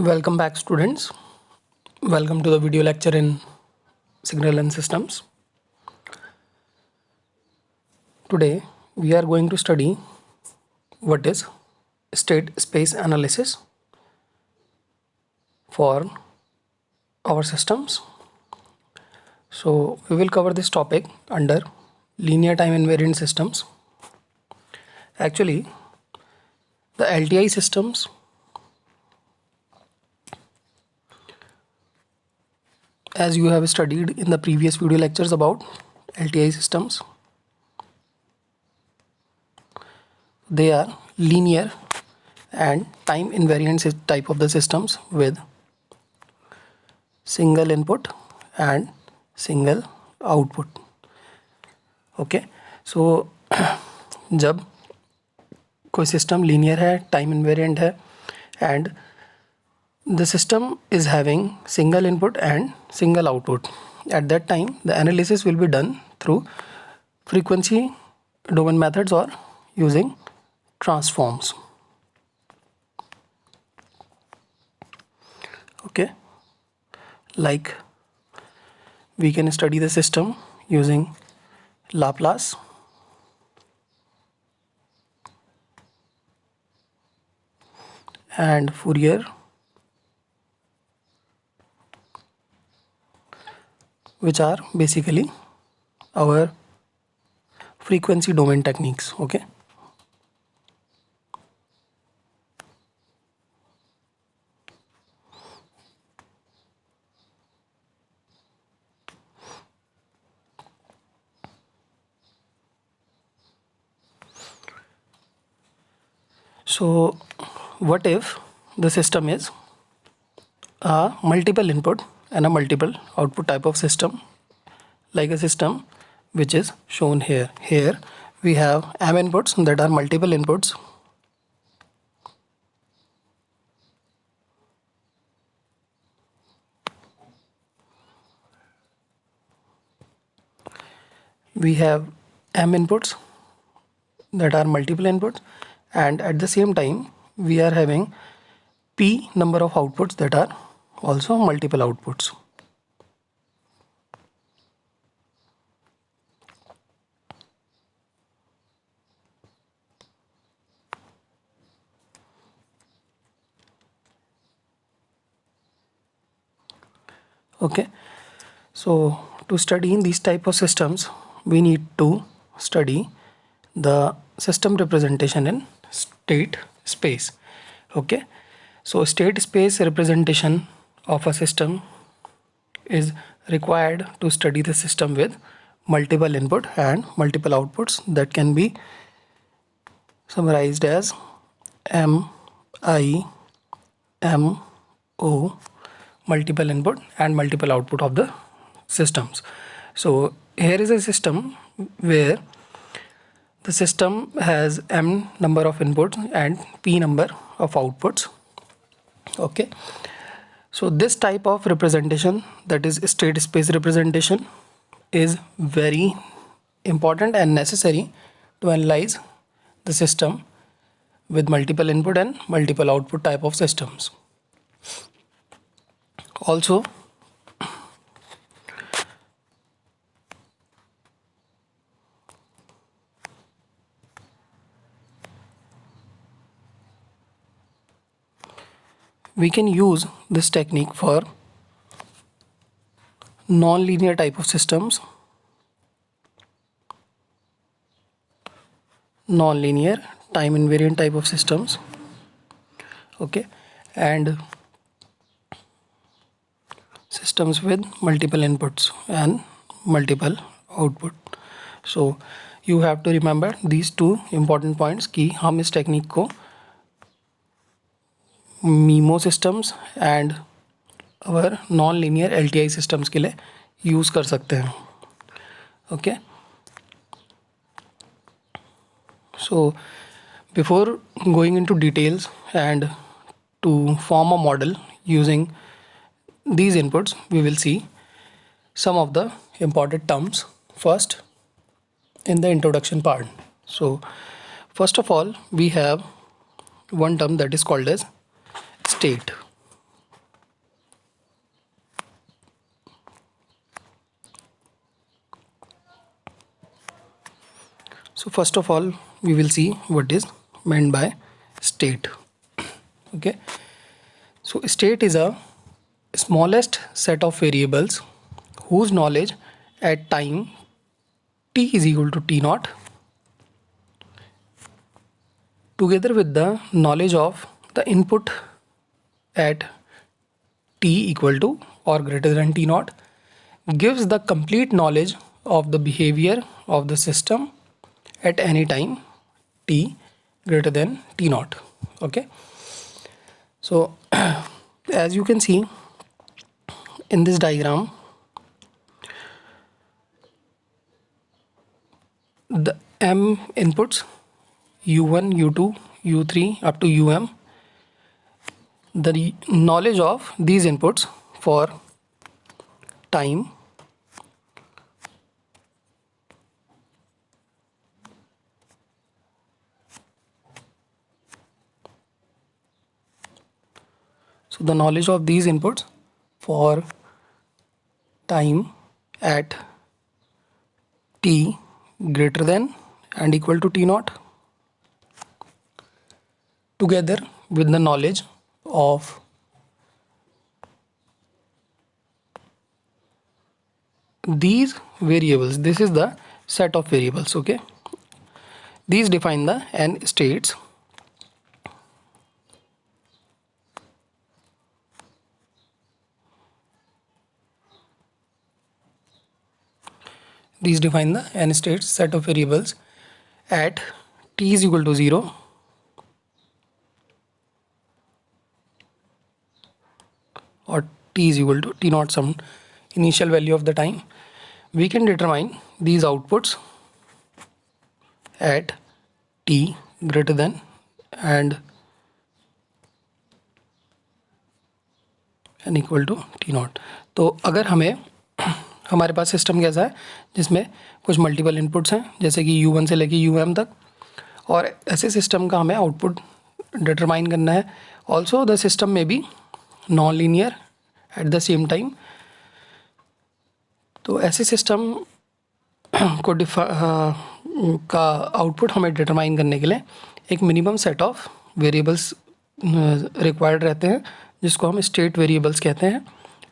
Welcome back, students. Welcome to the video lecture in Signal and Systems. Today we are going to study what is state space analysis for our systems. So we will cover this topic under linear time invariant systems. Actually, the LTI systems as you have studied in the previous video lectures about LTI systems, they are linear and time invariant type of the systems with single input and single output. Okay so जब कोई system linear है, time invariant है and the system is having single input and single output, at that time the analysis will be done through frequency domain methods or using transforms. Okay, like we can study the system using Laplace, and Fourier, which are basically our frequency domain techniques. Okay, so what if the system is a multiple input and a multiple output type of system, like a system which is shown here. Here we have m inputs that are multiple inputs, we have m inputs that are multiple inputs, and at the same time we are having p number of outputs that are also multiple outputs. Okay, so to study in these type of systems we need to study the system representation in state space. Okay, so state space representation of a system is required to study the system with multiple input and multiple outputs that can be summarized as M, I, M, O, multiple input and multiple output of the systems. So here is a system where the system has m number of inputs and p number of outputs. Okay, so this type of representation, that is state space representation, is very important and necessary to analyze the system with multiple input and multiple output type of systems. Also, we can use this technique for non-linear type of systems, non-linear time invariant type of systems. Okay, and systems with multiple inputs and multiple output. So you have to remember these two important points कि हम इस technique को memo systems and our non linear LTI systems के लिए use कर सकते हैं. Okay, so before going into details and to form a model using these inputs, we will see some of the important terms first in the introduction part. So first of all we have one term that is called as state. first of all, we will see what is meant by state. Okay, so state is a smallest set of variables whose knowledge at time t is equal to t naught together with the knowledge of the input at t equal to or greater than t naught gives the complete knowledge of the behavior of the system at any time t greater than t naught. Okay, so as you can see in this diagram, the m inputs u1 u2 u3 up to um, the knowledge of these inputs for time so the knowledge of these inputs for time at t greater than and equal to t naught together with the knowledge of these variables. This is the set of variables. Okay, these define the n states. These define the n states set of variables at t is equal to 0 or t is equal to t naught, some initial value of the time. We can determine these outputs at t greater than and n equal to t naught. तो अगर हमें हमारे पास system कैसा है जिसमें कुछ multiple inputs हैं जैसे कि u1 से लेके um तक, और ऐसे सिस्टम का हमें आउटपुट डिटरमाइन करना है. ऑल्सो द सिस्टम में be non linear at the same time. तो ऐसे सिस्टम को का आउटपुट हमें डिटरमाइन करने के लिए एक minimum set of variables required रहते हैं जिसको हम स्टेट वेरिएबल्स कहते हैं,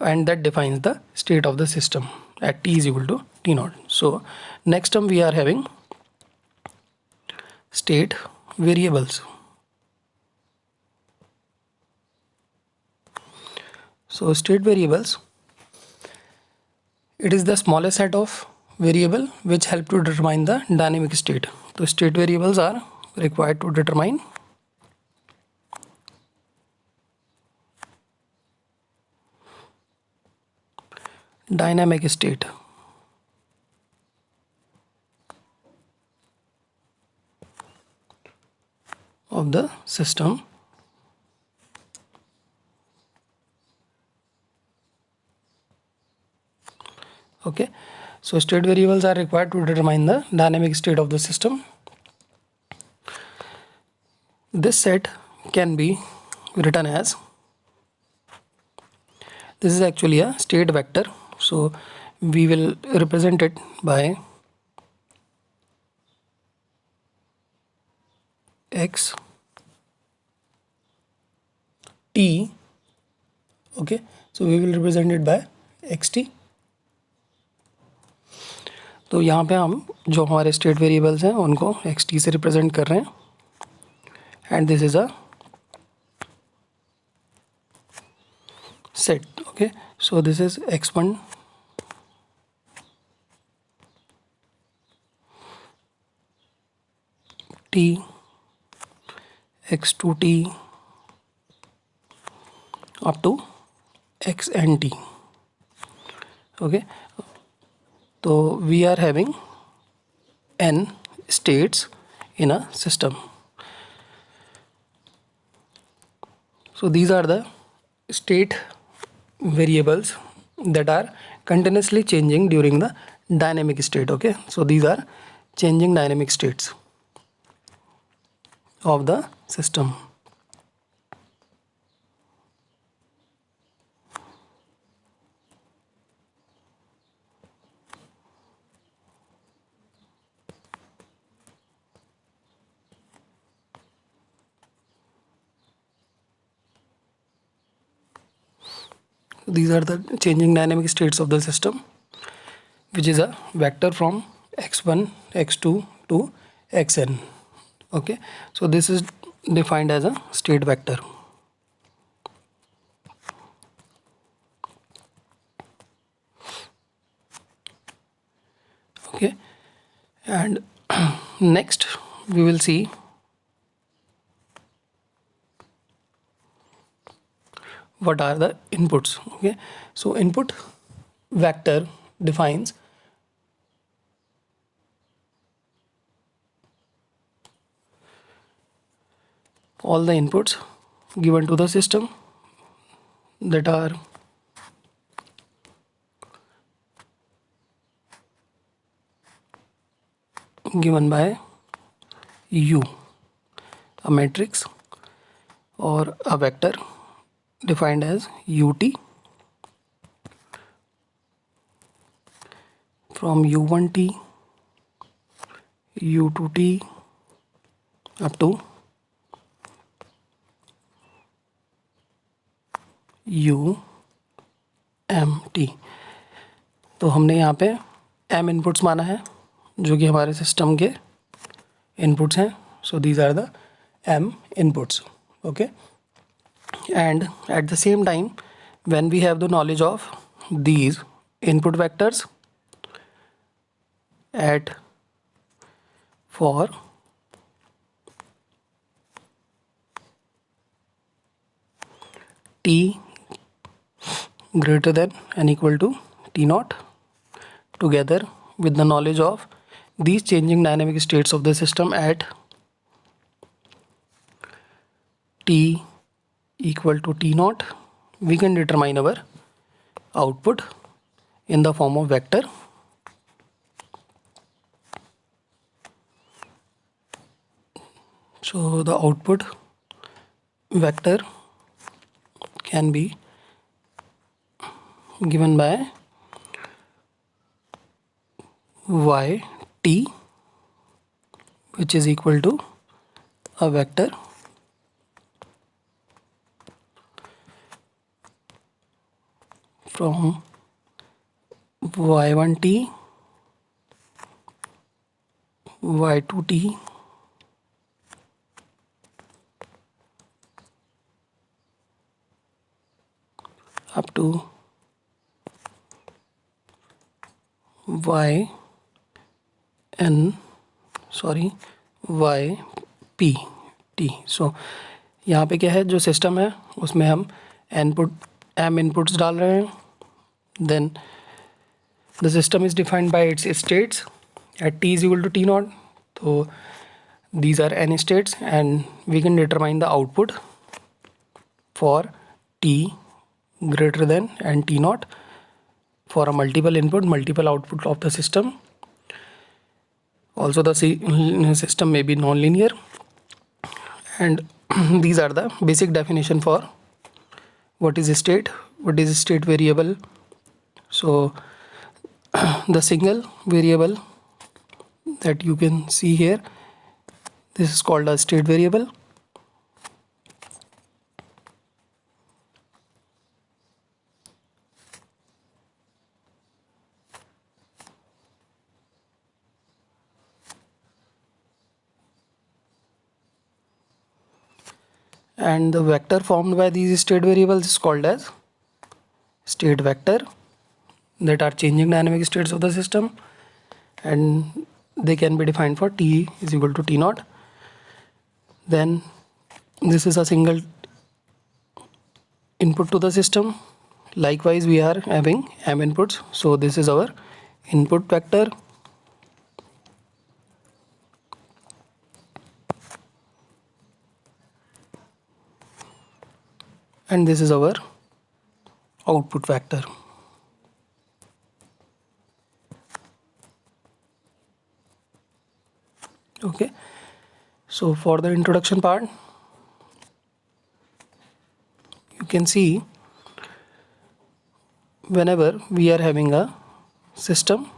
and that defines the state of the system at t is equal to t naught. So next term we are having state variables. So state variables, it is the smallest set of variable which help to determine the dynamic state. So state variables are required to determine dynamic state of the system. Okay, so state variables are required to determine the dynamic state of the system. This set can be written as, this is actually a state vector, so we will represent it by x t. Okay, so we will represent it by xt. तो यहाँ पे हम जो हमारे state variables हैं उनको xt से represent कर रहे हैं, and this is a set. Okay, so this is x1 t, x2 t up to xn t. Okay, so we are having n states in a system. So these are the state variables that are continuously changing during the dynamic state. Okay, so these are changing dynamic states of the system. These are the changing dynamic states of the system, which is a vector from x1, x2 to xn. Okay, so this is defined as a state vector. Okay, and next we will see what are the inputs. Okay, so input vector defines all the inputs given to the system that are given by u, a matrix or a vector defined as ut from u1t, u2t up to umt. तो हमने यहाँ पे m inputs माना है जो कि हमारे system के इनपुट्स हैं. So these are the m inputs. Okay, and at the same time when we have the knowledge of these input vectors at for t greater than and equal to t naught, together with the knowledge of these changing dynamic states of the system at t equal to t naught, we can determine our output in the form of vector. So the output vector can be given by yt, which is equal to a vector from y1t, y2t up to yp t. सो यहाँ पे क्या है, जो system है उसमें हम m inputs डाल रहे हैं. Then the system is defined by its states at t is equal to t naught. तो these are n states and we can determine the output for t greater than and t naught for a multiple input multiple output of the system. Also the system may be non-linear, and these are the basic definition for what is a state, what is a state variable. So the single variable that you can see here, this is called a state variable. And the vector formed by these state variables is called as state vector, that are changing dynamic states of the system, and they can be defined for t is equal to t naught. Then this is a single input to the system. Likewise we are having m inputs, so this is our input vector. And this is our output vector. Okay, so for the introduction part, you can see whenever we are having a system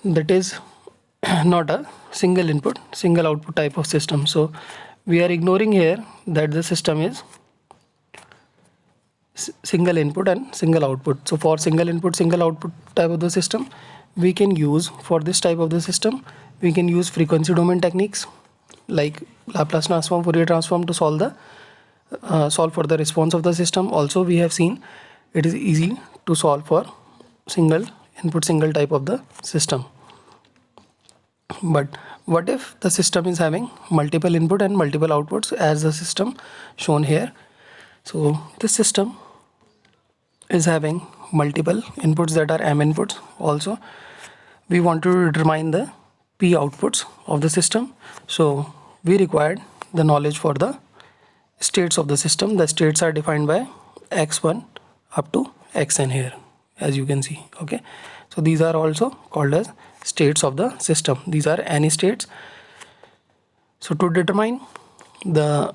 that is not a single input single output type of system, so we are ignoring here that the system is single input and single output. So for single input, single output type of the system, we can use, for this type of the system, we can use frequency domain techniques like Laplace transform, Fourier transform to solve for the response of the system. Also, we have seen it is easy to solve for single input, single type of the system. But what if the system is having multiple input and multiple outputs as the system shown here? So this system is having multiple inputs, that are m inputs. Also, we want to determine the p outputs of the system. So we required the knowledge for the states of the system. The states are defined by x1 up to xn here, as you can see. Okay, so these are also called as states of the system. These are any states. So to determine the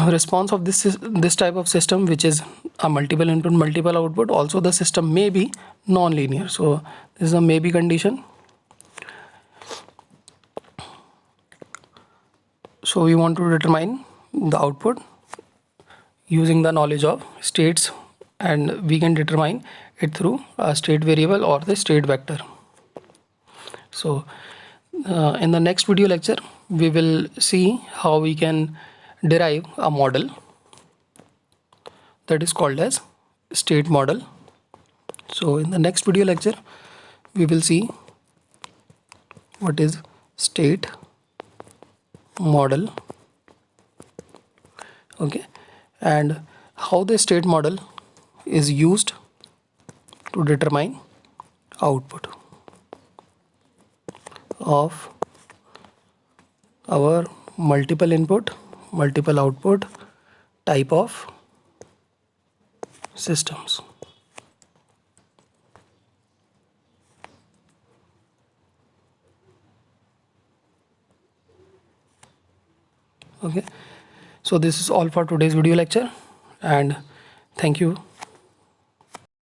response of this type of system, which is a multiple input multiple output, also the system may be non-linear. So this is a maybe condition. So we want to determine the output using the knowledge of states, and we can determine it through a state variable or the state vector. So in the next video lecture, we will see how we can derive a model that is called as state model. So in the next video lecture, we will see what is state model, okay, and how the state model is used to determine output of our multiple input multiple output type of systems. Okay, so this is all for today's video lecture, and thank you